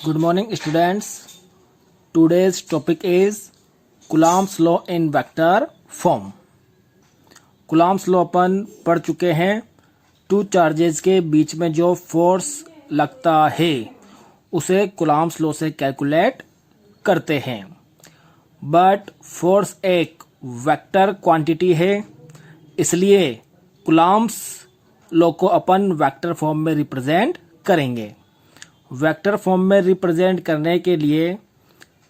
Good morning students. Today's topic is Coulomb's law in vector form. Coulomb's law अपन पढ़ चुके हैं। Two charges के बीच में जो फोर्स लगता है उसे Coulomb's law से कैलकुलेट करते हैं। बट फोर्स एक वेक्टर क्वांटिटी है, इसलिए Coulomb's लॉ को अपन वेक्टर फॉर्म में रिप्रेजेंट करेंगे। वेक्टर फॉर्म में रिप्रेजेंट करने के लिए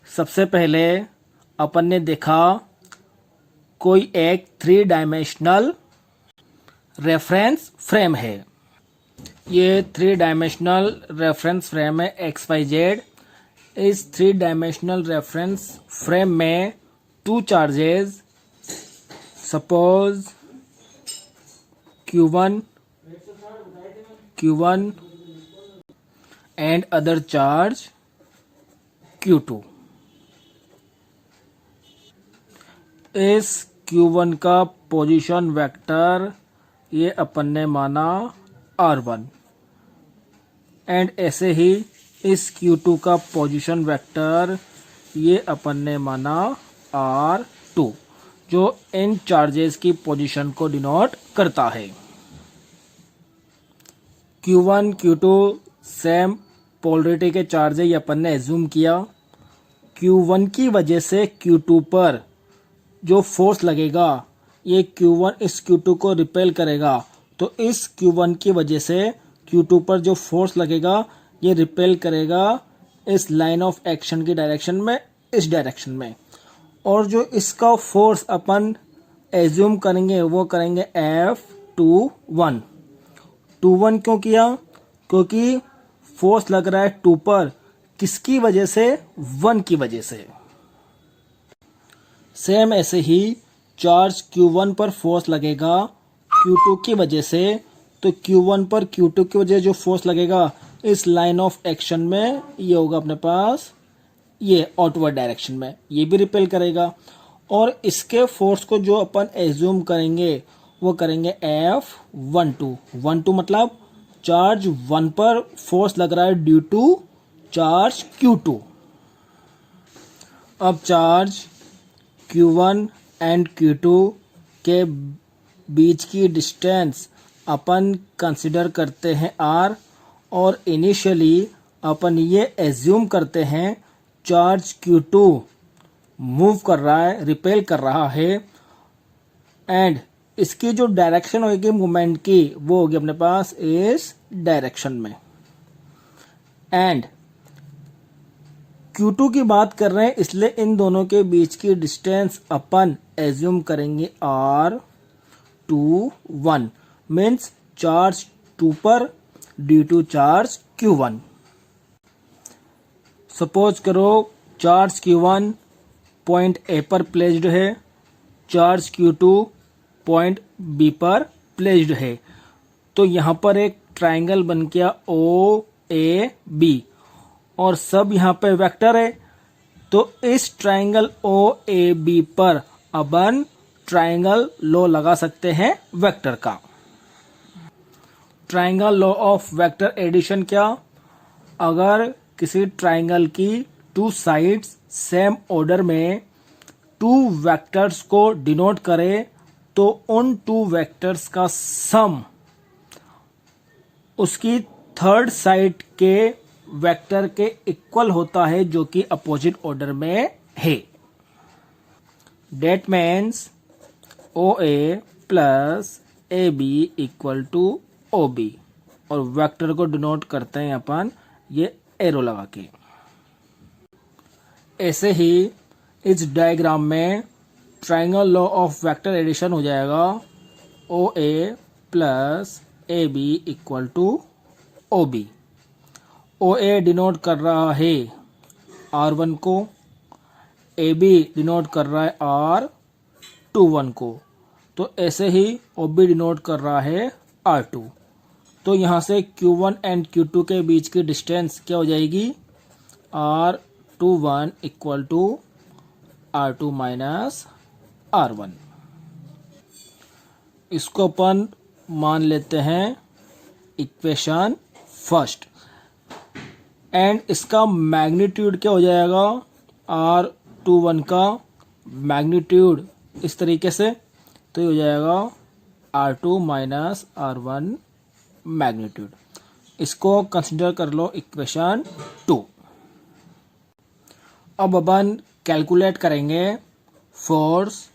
सबसे पहले अपन ने देखा कोई एक 3 डायमेंशनल रेफरेंस फ्रेम है। ये 3 डायमेंशनल रेफरेंस फ्रेम है एक्स वाई जेड। इस 3 डायमेंशनल रेफरेंस फ्रेम में 2 charges suppose Q1 and other charge Q2। इस Q1 का पोजीशन वेक्टर ये अपन ने माना R1 एंड ऐसे ही इस Q2 का पोजीशन वेक्टर ये अपन ने माना R2 जो इन चार्जेस की पोजीशन को डिनोट करता है। Q1 Q2 सेम पोलरिटी के चार्ज है, ये अपन ने एज्यूम किया। Q1 की वजह से Q2 पर जो फोर्स लगेगा ये Q1 इस Q2 को रिपेल करेगा, तो इस Q1 की वजह से Q2 पर जो फोर्स लगेगा ये रिपेल करेगा इस लाइन ऑफ एक्शन की डायरेक्शन में, इस डायरेक्शन में। और जो इसका फोर्स अपन एज्यूम करेंगे वो करेंगे F21। 21 क्यों किया? क्योंकि फोर्स लग रहा है 2 पर, किसकी वजह से? 1 की वजह से। सेम ऐसे ही चार्ज Q1 पर फोर्स लगेगा Q2 की वजह से, तो Q1 पर Q2 की वजह जो फोर्स लगेगा इस लाइन ऑफ एक्शन में ये होगा अपने पास ये आउटवर्ड डायरेक्शन में, ये भी रिपेल करेगा। और इसके फोर्स को जो अपन एज्यूम करेंगे वो करेंगे F12। 12 मतलब चार्ज 1 पर फोर्स लग रहा है ड्यू टू चार्ज Q2। अब चार्ज Q1 एंड Q2 के बीच की डिस्टेंस अपन कंसिडर करते हैं R, और इनिशियली अपन ये एज्यूम करते हैं चार्ज Q2 मूव कर रहा है, रिपेल कर रहा है, एंड इसकी जो डायरेक्शन होगी मूवमेंट की वो होगी अपने पास इस डायरेक्शन में। एंड Q2 की बात कर रहे हैं, इसलिए इन दोनों के बीच की डिस्टेंस अपन एज्यूम करेंगे R21 मीन्स चार्ज 2 पर due to charge Q1। Suppose करो चार्ज Q1 पॉइंट A पर प्लेस्ड है, चार्ज Q2 पॉइंट B पर प्लेस्ड है, तो यहाँ पर एक ट्राइंगल बन गया OAB और सब यहाँ पे वेक्टर है। तो इस ट्राइंगल OAB पर अपन ट्राइंगल लॉ लगा सकते हैं वेक्टर का। Triangle law of vector addition क्या? अगर किसी ट्राइंगल की 2 साइड्स सेम ऑर्डर में 2 वेक्टर्स को डिनोट करे तो उन 2 वेक्टर्स का सम उसकी थर्ड साइड के वेक्टर के इक्वल होता है जो कि अपोजिट ऑर्डर में है। That means OA plus AB equal to OB, और वेक्टर को डिनोट करते हैं अपन ये एरो लगा के। ऐसे ही इस डायग्राम में triangle law of vector addition हो जाएगा OA plus AB equal to OB। OA denote कर रहा है R1 को, AB डिनोट कर रहा है R21 को, तो ऐसे ही OB डिनोट कर रहा है R2। तो यहाँ से Q1 एंड Q2 के बीच की डिस्टेंस क्या हो जाएगी? R21 equal to R2 minus R1। इसको अपन मान लेते हैं इक्वेशन फर्स्ट। एंड इसका मैग्नीट्यूड क्या हो जाएगा, R21 का मैग्नीट्यूड इस तरीके से, तो ये हो जाएगा R2 माइनस R1 मैग्नीट्यूड। इसको कंसिडर कर लो इक्वेशन 2। अब अपन कैलकुलेट करेंगे force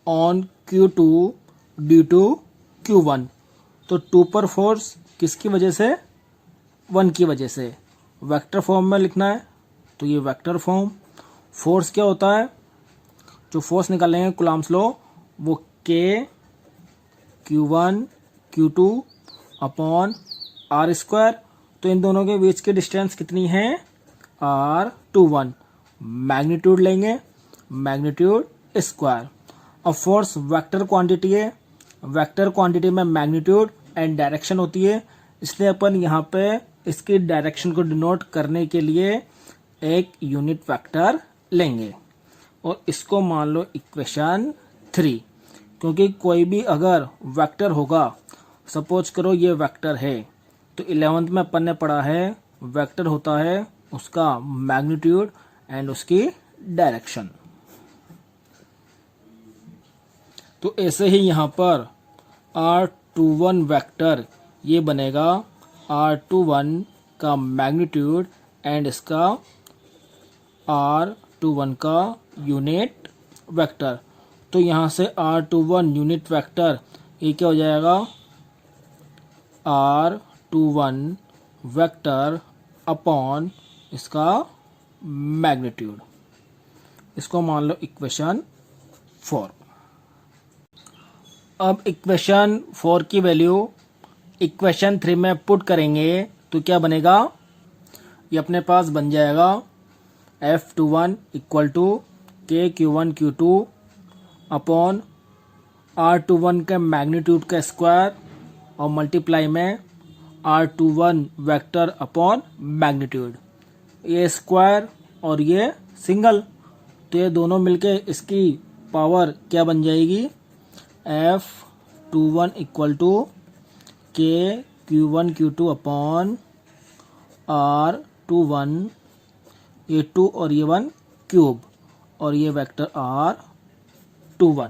on Q2 due to Q1। तो 2 पर फोर्स किसकी वजह से, 1 की वजह से, वेक्टर फॉर्म में लिखना है। तो ये वेक्टर फॉर्म, फोर्स क्या होता है, जो फोर्स निकालेंगे कूलम्ब्स लॉ, वो K Q1 Q2 upon R square. तो इन दोनों के बीच की डिस्टेंस कितनी है, R21। मैग्नीट्यूड लेंगे, मैग्नीट्यूड स्क्वायर। अब फोर्स वेक्टर क्वांटिटी है, वेक्टर क्वांटिटी में मैग्नीट्यूड एंड डायरेक्शन होती है, इसलिए अपन यहाँ पे इसकी डायरेक्शन को डिनोट करने के लिए एक यूनिट वेक्टर लेंगे और इसको मान लो इक्वेशन 3। क्योंकि कोई भी अगर वेक्टर होगा, सपोज करो ये वेक्टर है, तो 11th में अपन ने पढ़ा है वेक्टर होता है उसका मैग्नीट्यूड एंड उसकी डायरेक्शन। तो ऐसे ही यहाँ पर R21 वेक्टर ये बनेगा R21 का मैग्नीट्यूड एंड इसका R21 का यूनिट वेक्टर। तो यहाँ से R21 यूनिट वेक्टर ये क्या हो जाएगा, R21 वेक्टर अपॉन इसका मैग्नीट्यूड। इसको मान लो इक्वेशन 4। अब इक्वेशन 4 की वैल्यू इक्वेशन 3 में पुट करेंगे तो क्या बनेगा, ये अपने पास बन जाएगा F21 equal to K Q1 Q2 upon R21 के मैग्नीट्यूड का स्क्वायर और मल्टीप्लाई में R21 वेक्टर अपॉन मैग्नीट्यूड। ये स्क्वायर और ये सिंगल, तो ये दोनों मिलके इसकी पावर क्या बन जाएगी, F21 equal to K Q1 Q2 upon R21, ये 2 और ये 1 क्यूब और ये वेक्टर R21।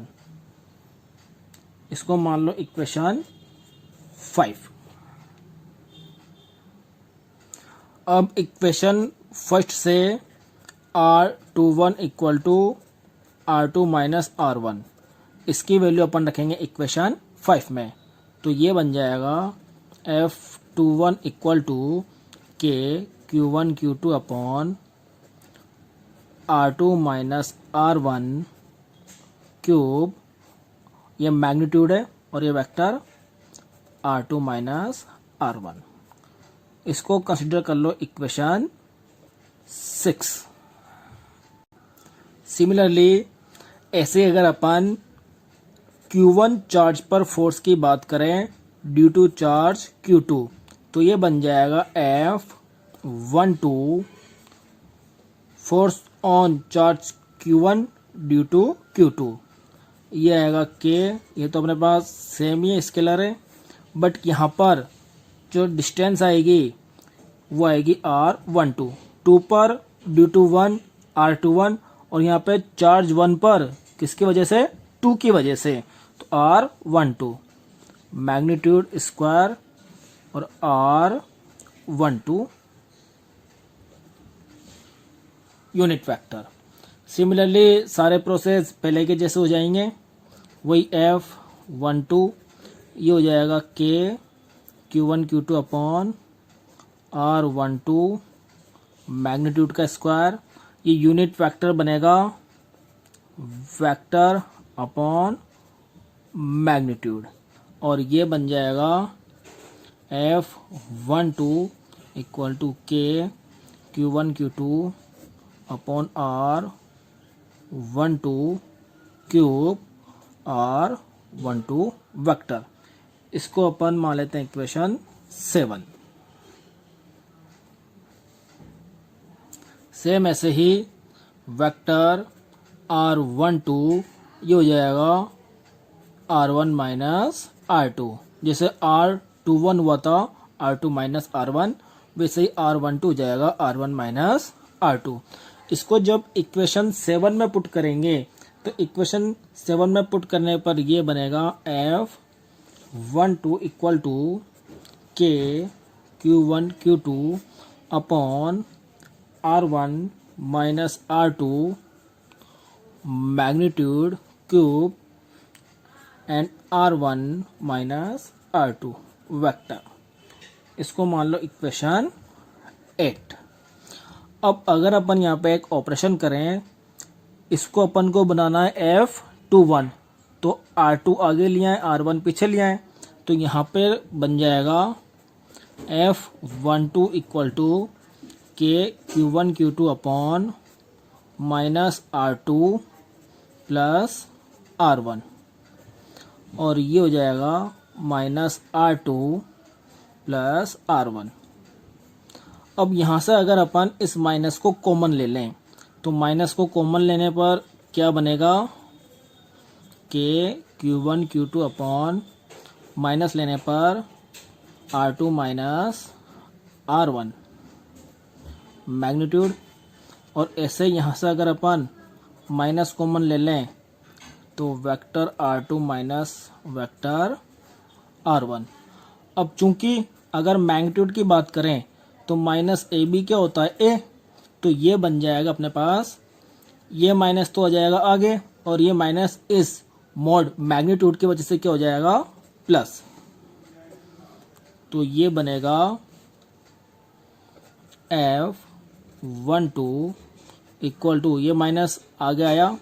इसको मान लो इक्वेशन 5। अब इक्वेशन फर्स्ट से R21 equal to R2 minus R1, इसकी वैल्यू अपन रखेंगे इक्वेशन 5 में। तो ये बन जाएगा F21 equal to K Q1 Q2 upon R2 minus R1 cube, ये मैग्नीट्यूड है और ये वेक्टर R2 माइनस R1। इसको कंसिडर कर लो इक्वेशन 6। सिमिलरली ऐसे अगर अपन Q1 चार्ज पर फोर्स की बात करें ड्यू टू चार्ज Q2, तो ये बन जाएगा F12 force on charge Q1 due to Q2। ये आएगा K, ये तो अपने पास सेम ही स्केलर है, बट यहाँ पर जो डिस्टेंस आएगी वो आएगी R12। 2 पर ड्यू टू 1 R21 और यहाँ पे चार्ज 1 पर किसकी वजह से, 2 की वजह से, तो R12 मैग्नीट्यूड स्क्वायर और R12 यूनिट वेक्टर। सिमिलरली सारे प्रोसेस पहले के जैसे हो जाएंगे, वही F12 ये हो जाएगा K Q1 Q2 upon R12 magnitude का स्क्वायर, ये यूनिट वेक्टर बनेगा वेक्टर अपॉन मैग्नीट्यूड और ये बन जाएगा F12 equal to K Q1 Q2 upon R12 cube R12 vector. इसको अपन मान लेते हैं इक्वेशन 7। सेम ऐसे ही वेक्टर R12 ये हो जाएगा R1 माइनस R2, जैसे R21 हुआ था R2 माइनस R1, वैसे ही R12 हो जाएगा R1 माइनस R2। इसको जब इक्वेशन 7 में पुट करेंगे तो इक्वेशन 7 में पुट करने पर ये बनेगा F12 equal to K Q1 Q2 upon R1 minus R2 magnitude cube and R1 minus R2 vector. इसको मान लो इक्वेशन 8। अब अगर अपन यहाँ पे एक ऑपरेशन करें, इसको अपन को बनाना है F21, तो R2 आगे लिया है R1 पीछे लिया है, तो यहाँ पे बन जाएगा F12 equal to K Q1 Q2 upon minus R2 plus R1, और ये हो जाएगा माइनस R2 प्लस R1। अब यहाँ से अगर अपन इस माइनस को कॉमन ले लें तो माइनस को कॉमन लेने पर क्या बनेगा, K Q1 Q2 upon minus लेने पर R2 माइनस R1 मैग्नीट्यूड, और ऐसे यहाँ से अगर अपन माइनस कॉमन ले लें तो vector R2 minus vector R1। अब चूंकि अगर मैग्नीट्यूड की बात करें तो माइनस ए बी क्या होता है ए, तो ये बन जाएगा अपने पास, ये माइनस तो आ जाएगा आगे, और ये माइनस इस मॉड मैग्नीट्यूड की वजह से क्या हो जाएगा प्लस, तो ये बनेगा F12 इक्वल टू, ये माइनस आगे आया,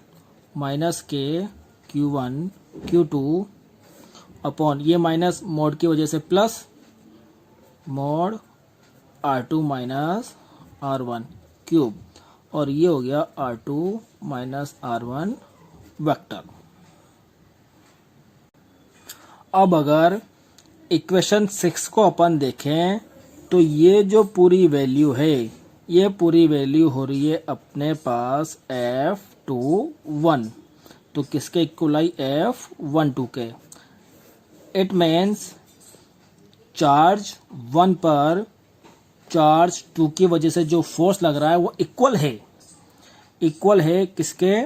minus K Q1 Q2 upon ये माइनस मॉड की वजह से plus mod R2 minus R1 cube, और ये हो गया R2 माइनस R1 वेक्टर। अब अगर इक्वेशन 6 को अपन देखें तो ये जो पूरी वैल्यू है, ये पूरी वैल्यू हो रही है अपने पास F21, तो किसके इक्वल आई F12 के। इट मीन्स चार्ज 1 पर चार्ज 2 की वजह से जो फोर्स लग रहा है वो इक्वल है किसके,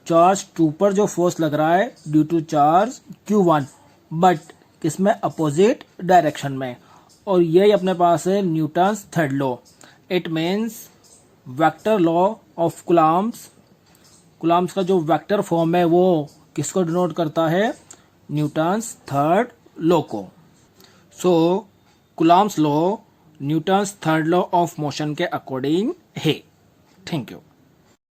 चार्ज 2 पर जो फोर्स लग रहा है due to charge Q1, but किसमें, अपोजिट डायरेक्शन में, और यही अपने पास है Newton's third law. It means vector law of Coulomb's का जो वेक्टर फॉर्म है वो किसको डिनोट करता है, न्यूटन्स थर्ड लॉ को। So Coulomb's law Newton's third law of motion के अकॉर्डिंग है। Thank you.